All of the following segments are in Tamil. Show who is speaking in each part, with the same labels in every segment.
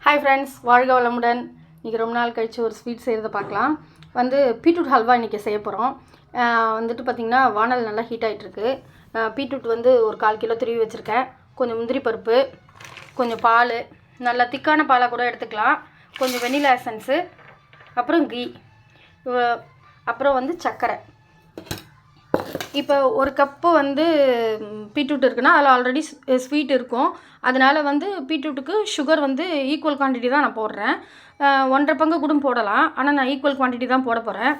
Speaker 1: ஹாய் ஃப்ரெண்ட்ஸ், வாழ்க வளமுடன். இன்றைக்கி ரொம்ப நாள் கழித்து ஒரு ஸ்வீட் செய்கிறத பார்க்கலாம். பீட்ரூட் ஹல்வா இன்றைக்கி செய்ய போகிறோம். பார்த்திங்கன்னா வானல் நல்லா ஹீட் ஆகிட்டுருக்கு. பீட்ரூட் ஒரு 1/4 கிலோ துருவி வச்சுருக்கேன். கொஞ்சம் முந்திரி பருப்பு, கொஞ்சம் பால், நல்லா திக்கான பாலாக கூட எடுத்துக்கலாம். கொஞ்சம் வெனிலா எசன்ஸு, அப்புறம் கீ, அப்புறம் சர்க்கரை. இப்போ ஒரு கப்பு பீட்ரூட் இருக்குன்னா அதில் ஆல்ரெடி ஸ்வீட் இருக்கும். அதனால் பீட்ரூட்டுக்கு சுகர் ஈக்குவல் குவான்டிட்டி தான் நான் போடுறேன். 1.5 பங்கு கூட போடலாம். ஆனால் நான் ஈக்குவல் குவான்டிட்டி தான் போட போகிறேன்.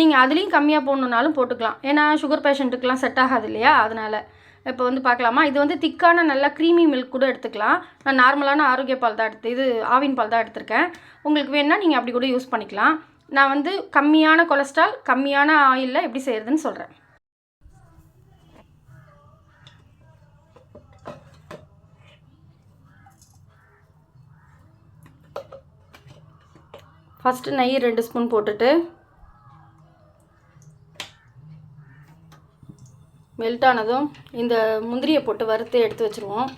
Speaker 1: நீங்கள் அதுலேயும் கம்மியாக போடணுன்னாலும் போட்டுக்கலாம். ஏன்னா சுகர் பேஷண்ட்டுக்கெலாம் செட் ஆகாது இல்லையா? அதனால் இப்போ பார்க்கலாமா. இது திக்கான நல்லா க்ரீமி மில்க் கூட எடுத்துக்கலாம். நான் நார்மலான ஆரோக்கிய பால் தான் ஆவின் பால் தான் எடுத்திருக்கேன். உங்களுக்கு வேணுன்னா நீங்கள் அப்படி கூட யூஸ் பண்ணிக்கலாம். நான் கம்மியான கொலஸ்ட்ரால், கம்மியான ஆயிலில் எப்படி செய்கிறதுன்னு சொல்கிறேன். ஃபஸ்ட்டு நெய் 2 ஸ்பூன் போட்டுட்டு மெல்ட் ஆனதும் இந்த முந்திரியை போட்டு வறுத்து எடுத்து வச்சுருவோம்.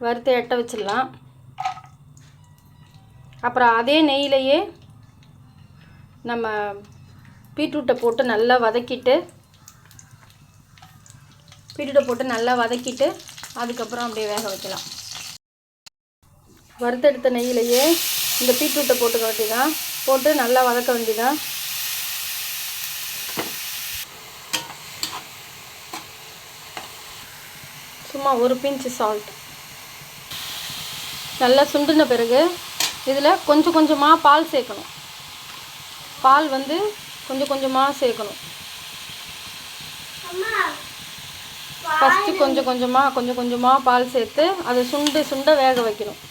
Speaker 1: வறுத்து எட்ட வச்சிடலாம். அப்புறம் அதே நெய்யிலையே நம்ம பீட்ரூட்டை போட்டு நல்லா வதக்கிட்டு அதுக்கப்புறம் அப்படியே வேக வைக்கலாம். வறுத்தெடுத்த நெய்யிலையே இந்த பீட்ரூட்டை போட்டுக்க வேண்டியதான். போட்டு நல்லா வதக்க வேண்டியதான். சும்மா ஒரு பிஞ்ச் சால்ட். நல்லா சுண்டின பிறகு இதில் கொஞ்சம் கொஞ்சமாக பால் சேர்க்கணும். பால் கொஞ்சம் கொஞ்சமாக சேர்க்கணும். ஃபஸ்ட்டு கொஞ்சம் கொஞ்சமாக பால் சேர்த்து அதை சுண்ட வேக வைக்கணும்.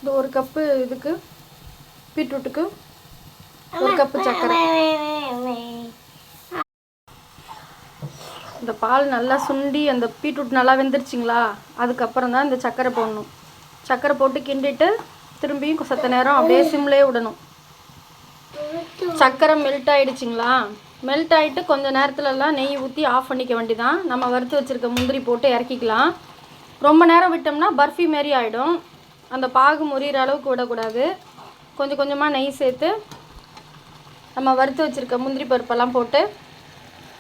Speaker 1: இந்த 1 கப்பு இதுக்கு பீட்ரூட்டுக்கு 1 கப்பு சர்க்கரை. இந்த பால் நல்லா சுண்டி அந்த பீட்ரூட் நல்லா வெந்துருச்சிங்களா? அதுக்கப்புறம் தான் இந்த சர்க்கரை போடணும். சர்க்கரை போட்டு கிண்டிட்டு திரும்பியும் சத்த நேரம் அப்படியே சிம்லேயே விடணும். சர்க்கரை மெல்ட் ஆகிடுச்சிங்களா? மெல்ட் ஆகிட்டு கொஞ்சம் நேரத்துலலாம் நெய் ஊற்றி ஆஃப் பண்ணிக்க வேண்டிதான். நம்ம வறுத்து வச்சுருக்க முந்திரி போட்டு இறக்கிக்கலாம். ரொம்ப நேரம் விட்டோம்னா பர்ஃபி மாரி ஆகிடும். அந்த பாகு முறிகிற அளவுக்கு விடக்கூடாது. கொஞ்சம் கொஞ்சமாக நெய் சேர்த்து நம்ம வறுத்து வச்சுருக்க முந்திரி பருப்பெல்லாம் போட்டு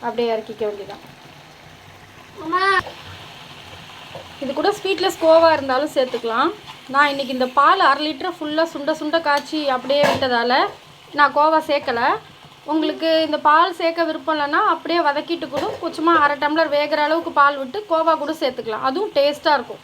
Speaker 1: அப்படியே இறக்கிக்க வேண்டிதான். இது கூட ஸ்வீட்லெஸ் கோவா இருந்தாலும் சேர்த்துக்கலாம். நான் இன்றைக்கி இந்த பால் 1/2 லிட்டரை ஃபுல்லாக சுண்ட காய்ச்சி அப்படியே விட்டதால் நான் கோவா சேர்க்கலை. உங்களுக்கு இந்த பால் சேர்க்க விருப்பம் இல்லைன்னா அப்படியே வதக்கிட்டு கூட கொஞ்சமாக 1/2 டம்ளர் வேகிற அளவுக்கு பால் விட்டு கோவா கூட சேர்த்துக்கலாம். அதுவும் டேஸ்ட்டாக இருக்கும்.